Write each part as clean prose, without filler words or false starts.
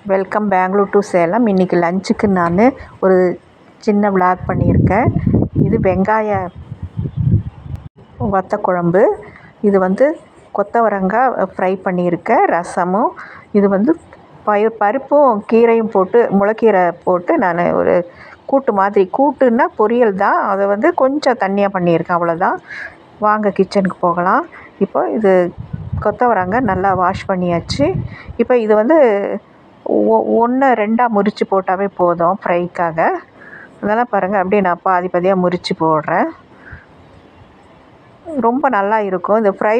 Welcome Bangalore to Salem. இன்றைக்கி லஞ்சுக்கு நான் ஒரு சின்ன விளாக் பண்ணியிருக்கேன். இது வெங்காய வத்த குழம்பு, இது கொத்தவரங்காய் ஃப்ரை பண்ணியிருக்கேன், ரசமும், இது பருப்பும் கீரையும் போட்டு முளைக்கீரை போட்டு நான் ஒரு கூட்டு மாதிரி, கூட்டுன்னா பொரியல் தான், அதை கொஞ்சம் தண்ணியாக பண்ணியிருக்கேன், அவ்வளோதான். வாங்க கிச்சனுக்கு போகலாம். இப்போ இது கொத்தவரங்காய் நல்லா வாஷ் பண்ணியாச்சு. இப்போ இது 1 2 முறித்து போட்டாவே போதும் ஃப்ரைக்காக. அதெல்லாம் பாருங்கள், அப்படியே நான் பாதி பாதியாக முறித்து போடுறேன். ரொம்ப நல்லா இருக்கும் இந்த ஃப்ரை.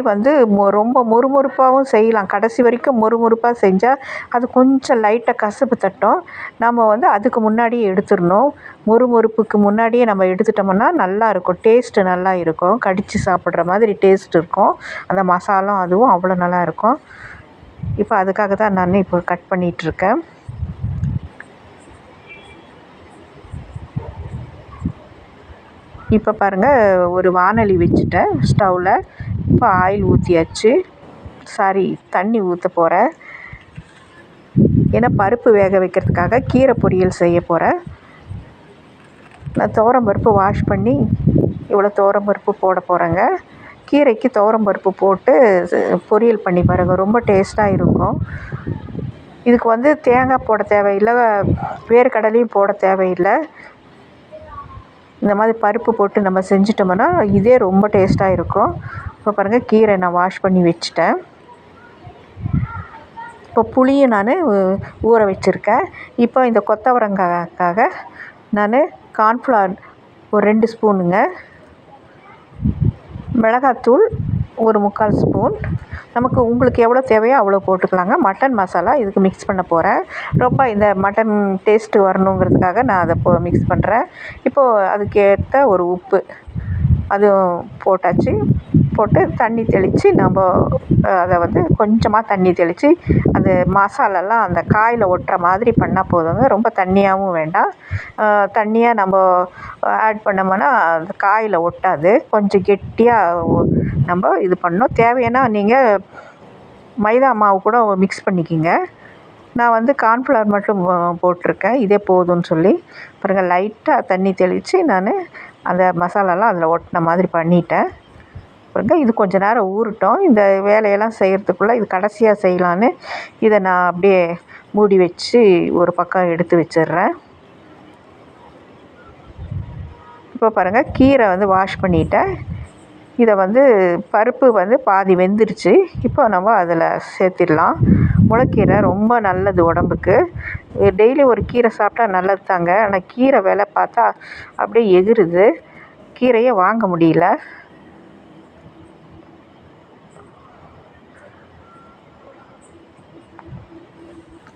ரொம்ப மொறுமொறுப்பாகவும் செய்யலாம். கடைசி வரைக்கும் மொறுமொறுப்பாக செஞ்சால் அது கொஞ்சம் லைட்டாக கசப்பு தட்டும். நம்ம அதுக்கு முன்னாடியே எடுத்துடணும். மொறுமொறுப்புக்கு முன்னாடியே நம்ம எடுத்துட்டோம்னா நல்லாயிருக்கும், டேஸ்ட்டு நல்லா இருக்கும். கடித்து சாப்பிட்ற மாதிரி டேஸ்ட் இருக்கும். அந்த மசாலும் அதுவும் அவ்வளோ நல்லாயிருக்கும். இப்போ அதுக்காக தான் நான் இப்போ கட் பண்ணிகிட்ருக்கேன். இப்போ பாருங்கள், ஒரு வாணலி வச்சுட்டேன் ஸ்டவ்வில். இப்போ ஆயில் ஊற்றியாச்சு, தண்ணி ஊற்ற போகிறேன். ஏன்னா பருப்பு வேக வைக்கிறதுக்காக கீரை பொரியல் செய்ய போகிறேன். நான் துவரம்பருப்பு வாஷ் பண்ணி இவ்வளோ துவரம்பருப்பு போட போகிறேங்க. கீரைக்கு துவரம்பருப்பு போட்டு பொரியல் பண்ணி பாருங்கள், ரொம்ப டேஸ்ட்டாக இருக்கும். இதுக்கு தேங்காய் போட தேவையில்லை, வேர்க்கடலையும் போட தேவையில்லை. இந்த மாதிரி பருப்பு போட்டு நம்ம செஞ்சிட்டோம்னா இதே ரொம்ப டேஸ்ட்டாக இருக்கும். இப்போ பாருங்கள், கீரை நான் வாஷ் பண்ணி வச்சுட்டேன். இப்போ புளியும் நான் ஊற வச்சுருக்கேன். இப்போ இந்த கொத்தவரங்காய்க்காக நான் கார்ன்ஃப்ளவர் ஒரு 2 ஸ்பூனுங்க, மிளகாத்தூள் ஒரு 3/4 ஸ்பூன், உங்களுக்கு எவ்வளோ தேவையோ அவ்வளோ போட்டுக்கலாங்க. மட்டன் மசாலா இதுக்கு மிக்ஸ் பண்ண போகிறேன். ரொம்ப இந்த மட்டன் டேஸ்ட்டு வரணுங்கிறதுக்காக நான் அதை மிக்ஸ் பண்ணுறேன். இப்போது அதுக்கேற்ற ஒரு உப்பு அதுவும் போட்டாச்சு. போட்டு தண்ணி தெளித்து நம்ம அதை கொஞ்சமாக தண்ணி தெளித்து அந்த மசாலாலாம் அந்த காயில் ஒட்டுற மாதிரி பண்ணால் போதுங்க. ரொம்ப தண்ணியாகவும் வேண்டாம். தண்ணியாக நம்ம ஆட் பண்ணோம்னா அந்த காயில் ஒட்டாது. கொஞ்சம் கெட்டியாக நம்ம இது பண்ணணும். தேவைன்னா நீங்கள் மைதா மாவு கூட மிக்ஸ் பண்ணிக்கிங்க. நான் கார்ன்ஃப்ளவர் மட்டும் போட்டிருக்கேன், இதே போதும்னு சொல்லி. பாருங்கள், லைட்டாக தண்ணி தெளித்து நான் அந்த மசாலாலாம் அதில் ஒட்டின மாதிரி பண்ணிட்டேன். பாருங்கள், இது கொஞ்சம் நேரம் ஊறட்டும். இந்த வேலையெல்லாம் செய்கிறதுக்குள்ளே இது கடைசியாக செய்யலான்னு இதை நான் அப்படியே மூடி வச்சு ஒரு பக்கம் எடுத்து வச்சிடுறேன். இப்போ பாருங்கள், கீரை வாஷ் பண்ணிட்டேன். இதை பருப்பு பாதி வெந்துருச்சு. இப்போ நம்ம அதில் சேர்த்திடலாம். முளைக்கீரை ரொம்ப நல்லது உடம்புக்கு. டெய்லி ஒரு கீரை சாப்பிட்டா நல்லது தாங்க. ஆனால் கீரை விலை பார்த்தா அப்படியே எகிறுது, கீரையே வாங்க முடியல.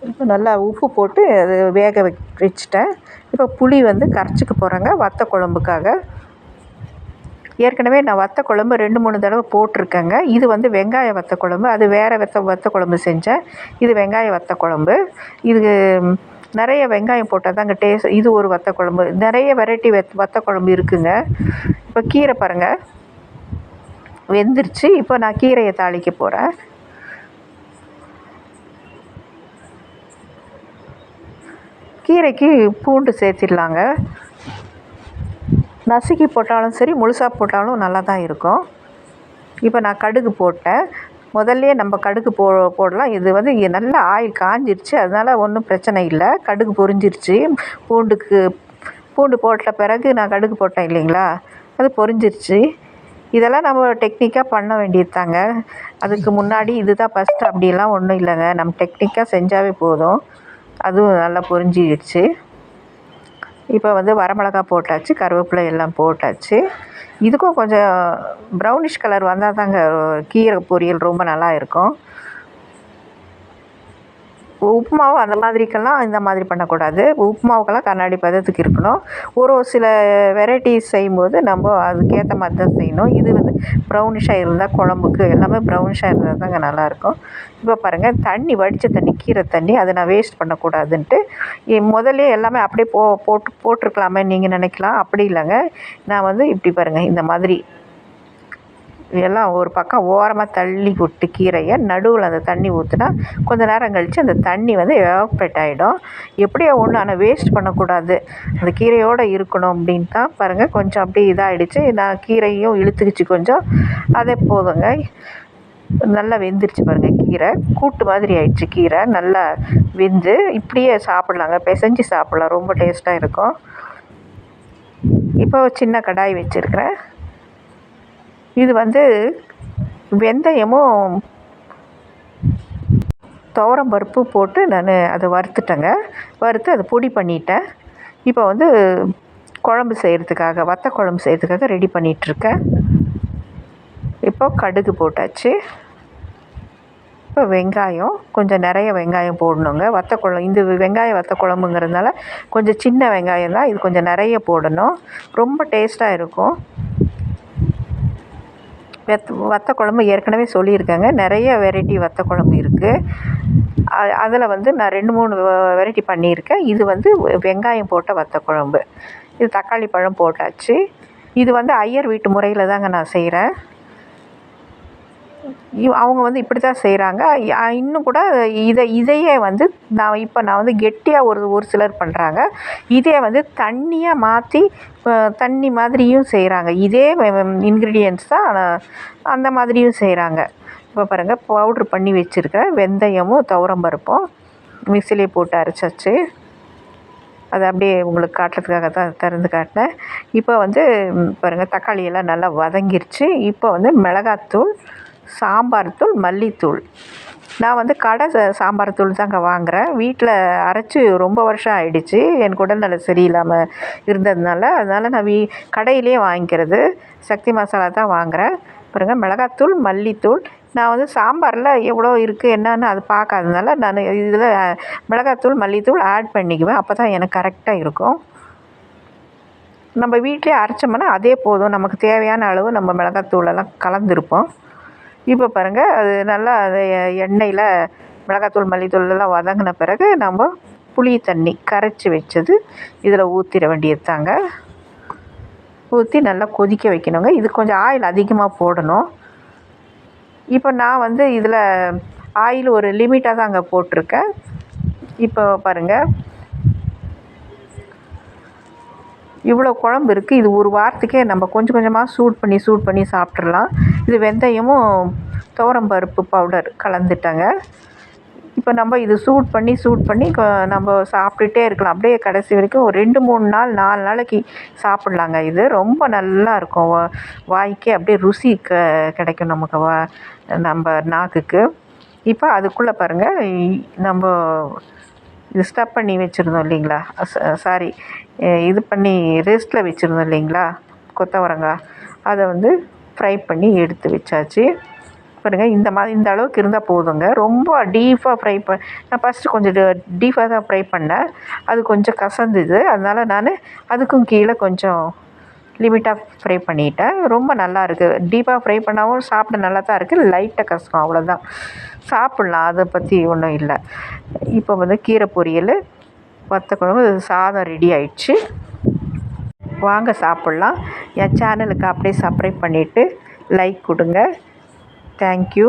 இப்போ நல்லா உப்பு போட்டு அது வேக வச்சுட்டேன். இப்போ புளி கரைச்சிக்க போகிறேங்க வத்த குழம்புக்காக. ஏற்கனவே நான் வத்த குழம்பு 2-3 தடவை போட்டிருக்கேங்க. இது வெங்காய வத்த குழம்பு, அது வேறு வத்த குழம்பு செஞ்சேன். இது வெங்காய வத்த குழம்பு. இது நிறைய வெங்காயம் போட்டால் தாங்க டேஸ்ட். இது ஒரு வத்த குழம்பு, நிறைய வெரைட்டி வத்த குழம்பு இருக்குங்க. இப்போ கீரை பாருங்கள் வெந்துருச்சு. இப்போ நான் கீரையை தாளிக்க போகிறேன். கீரைக்கு பூண்டு சேர்த்திடலாங்க. நசுக்கி போட்டாலும் சரி, முழுசாக போட்டாலும் நல்லா தான் இருக்கும். இப்போ நான் கடுகு போட்டேன். முதல்லையே நம்ம கடுகு போடலாம். இது நல்லா ஆயில் காஞ்சிருச்சு, அதனால் ஒன்றும் பிரச்சனை இல்லை. கடுகு பொரிஞ்சிருச்சு. பூண்டு போட்ட பிறகு நான் கடுகு போட்டேன் இல்லைங்களா, அது பொரிஞ்சிருச்சு. இதெல்லாம் நம்ம டெக்னிக்காக பண்ண வேண்டியது தாங்க. அதுக்கு முன்னாடி இதுதான் ஃபஸ்ட்டு அப்படியெல்லாம் ஒன்றும் இல்லைங்க. நம்ம டெக்னிக்காக செஞ்சாவே போதும். அதுவும் நல்லா பொரிஞ்சிடுச்சு. இப்போ வரமிளகா போட்டாச்சு, கருவேப்பிலை எல்லாம் போட்டாச்சு. இதுக்கும் கொஞ்சம் ப்ரௌனிஷ் கலர் வந்தால் தாங்க கீரை பொரியல் ரொம்ப நல்லா இருக்கும். உப்புமாவும் அந்த மாதிரிக்கெல்லாம் இந்த மாதிரி பண்ணக்கூடாது. உப்புமாவுக்கெல்லாம் கண்ணாடி பதத்துக்கு இருக்கணும். ஒரு சில வெரைட்டிஸ் செய்யும்போது நம்ம அதுக்கேற்ற மாதிரி தான் செய்யணும். இது ப்ரௌனிஷாக இருந்தால் குழம்புக்கு எல்லாமே ப்ரௌனிஷாக இருந்தால் தாங்க நல்லாயிருக்கும். இப்போ பாருங்கள், தண்ணி வடித்த தண்ணி, கீரை தண்ணி, அதை நான் வேஸ்ட் பண்ணக்கூடாதுன்ட்டு முதல்ல எல்லாமே அப்படியே போட்டிருக்கலாமே நீங்கள் நினைக்கலாம். அப்படி இல்லைங்க. நான் இப்படி பாருங்கள், இந்த மாதிரி எல்லாம் ஒரு பக்கம் ஓரமாக தள்ளி விட்டு கீரையை நடுவில் அந்த தண்ணி ஊற்றினா கொஞ்சம் நேரம் கழித்து அந்த தண்ணி வந்து எவாப்ரேட் ஆகிடும். எப்படியோ ஒன்று, ஆனால் வேஸ்ட் பண்ணக்கூடாது, அந்த கீரையோடு இருக்கணும் அப்படின்னு தான் பாருங்கள். கொஞ்சம் அப்படியே இதாகிடுச்சு, நான் கீரையும் இழுத்துக்கிச்சு கொஞ்சம், அதே போதுங்க. நல்லா வெந்துருச்சு பாருங்கள். கீரை கூட்டு மாதிரி ஆயிடுச்சு. கீரை நல்லா வெந்து இப்படியே சாப்பிட்லாங்க, பிசைஞ்சு சாப்பிட்லாம், ரொம்ப டேஸ்ட்டாக இருக்கும். இப்போ சின்ன கடாய் வச்சுருக்கிறேன். இது வந்து வெந்தயமும் துவரம் பருப்பு போட்டு நான் அதை வறுத்துட்டேங்க. வறுத்து அதை பொடி பண்ணிட்டேன். இப்போ வந்து குழம்பு செய்கிறதுக்காக, வத்த குழம்பு செய்கிறதுக்காக ரெடி பண்ணிகிட்ருக்கேன். இப்போ கடுகு போட்டாச்சு. இப்போ வெங்காயம், கொஞ்சம் நிறைய வெங்காயம் போடணுங்க. இந்த வெங்காயம் வத்த குழம்புங்கிறதுனால கொஞ்சம் சின்ன வெங்காயம் தான், இது கொஞ்சம் நிறைய போடணும், ரொம்ப டேஸ்ட்டாக இருக்கும். வத்த குழம்பு ஏற்கனவே சொல்லியிருக்கேங்க, நிறைய வெரைட்டி வத்த குழம்பு இருக்குது. அதில் வந்து நான் 2-3 வெரைட்டி பண்ணியிருக்கேன். இது வந்து வெங்காயம் போட்ட வத்த குழம்பு. இது தக்காளி பழம் போட்டாச்சு. இது வந்து ஐயர் வீட்டு முறையில் தாங்க நான் செய்கிறேன். அவங்க வந்து இப்படி தான் செய்கிறாங்க. இன்னும் கூட இதையே வந்து நான் வந்து கெட்டியாக ஒரு சிலர் பண்ணுறாங்க. இதே வந்து தண்ணியாக மாற்றி தண்ணி மாதிரியும் செய்கிறாங்க. இதே இன்க்ரீடியன்ட்ஸ் தான், ஆனால் அந்த மாதிரியும் செய்கிறாங்க. இப்போ பாருங்கள், பவுட்ரு பண்ணி வச்சுருக்கேன். வெந்தயமும் துவரம் பருப்பும் மிக்சிலே போட்டு அரைச்சாச்சு. அதை அப்படியே உங்களுக்கு காட்டுறதுக்காக தான் திறந்து காட்டினேன். இப்போ வந்து பாருங்கள், தக்காளியெல்லாம் நல்லா வதங்கிருச்சு. இப்போ வந்து மிளகாத்தூள், சாம்பார் தூள், மல்லித்தூள். நான் வந்து கடை சாம்பார் தூள் தாங்க வாங்குகிறேன். வீட்டில் அரைச்சி ரொம்ப வருஷம் ஆகிடுச்சு, எனக்கு உடல்நல சரியில்லாமல் இருந்ததுனால. அதனால் நான் கடையிலே வாங்கிக்கிறது, சக்தி மசாலா தான் வாங்குகிறேன். பாருங்கள், மிளகாத்தூள், மல்லித்தூள். நான் வந்து சாம்பாரில் எவ்வளோ இருக்குது என்னன்னு அது பார்க்காததுனால நான் இதில் மிளகாத்தூள், மல்லித்தூள் ஆட் பண்ணிக்குவேன். அப்போ தான் எனக்கு கரெக்டாக இருக்கும். நம்ம வீட்டிலே அரைச்சோம்னா அதே போதும், நமக்கு தேவையான அளவு நம்ம மிளகாத்தூளெல்லாம் கலந்துருப்போம். இப்போ பாருங்கள், அது நல்லா அது எண்ணெயில் மிளகாத்தூள், மல்லித்தூளெல்லாம் வதங்கின பிறகு நம்ம புளி தண்ணி கரைச்சி வச்சது இதில் ஊற்றிட வேண்டியது தாங்க. ஊற்றி நல்லா கொதிக்க வைக்கணுங்க. இது கொஞ்சம் ஆயில் அதிகமாக போடணும். இப்போ நான் வந்து இதில் ஆயில் ஒரு லிமிட்டாக தாங்க போட்டிருக்கேன். இப்போ பாருங்கள், இவ்வளோ குழம்பு இருக்குது. இது ஒரு வாரத்துக்கே நம்ம கொஞ்சம் கொஞ்சமாக சூட் பண்ணி சாப்பிட்றலாம். இது வெந்தயமும் துவரம் பருப்பு பவுடர் கலந்துட்டேங்க. இப்போ நம்ம இது சூட் பண்ணி நம்ம சாப்பிட்டுட்டே இருக்கலாம். அப்படியே கடைசி வரைக்கும் ஒரு 2-3 நாள் 4 நாளைக்கு சாப்பிட்லாங்க. இது ரொம்ப நல்லா இருக்கும். வாய்க்கே அப்படியே ருசி கிடைக்கும் நமக்கு, நம்ம நாக்குக்கு. இப்போ அதுக்குள்ளே பாருங்கள், நம்ம இது ஸ்டப் பண்ணி வச்சுருந்தோம் இல்லைங்களா, சாரி, இது பண்ணி ரெஸ்ட்டில் வச்சுருந்தோம் இல்லைங்களா கொத்தவரங்காய், அதை வந்து ஃப்ரை பண்ணி எடுத்து வச்சாச்சு. பாருங்கள், இந்த அளவுக்கு இருந்தால் போதுங்க. ரொம்ப டீப்பாக நான் ஃபஸ்ட்டு கொஞ்சம் டீப்பாக தான் ஃப்ரை பண்ணேன். அது கொஞ்சம் கசந்துது. அதனால் நான் அதுக்கும் கீழே கொஞ்சம் லிமிட்டாக ஃப்ரை பண்ணிட்டேன். ரொம்ப நல்லா இருக்குது. டீப்பாக ஃப்ரை பண்ணாவும் சாப்பிட நல்லா தான் இருக்குது, லைட்டாக கசக்கும், அவ்வளோதான். சாப்பிட்லாம், அதை பற்றி ஒன்றும் இல்லை. இப்போ வந்து கீரை பொரியல், வத்த குழம்பு, சாதம் ரெடி ஆயிடுச்சு. வாங்க சாப்பிட்லாம். என் சேனலுக்கு அப்படியே சப்ஸ்கிரைப் பண்ணிவிட்டு லைக் கொடுங்க. தேங்க்யூ.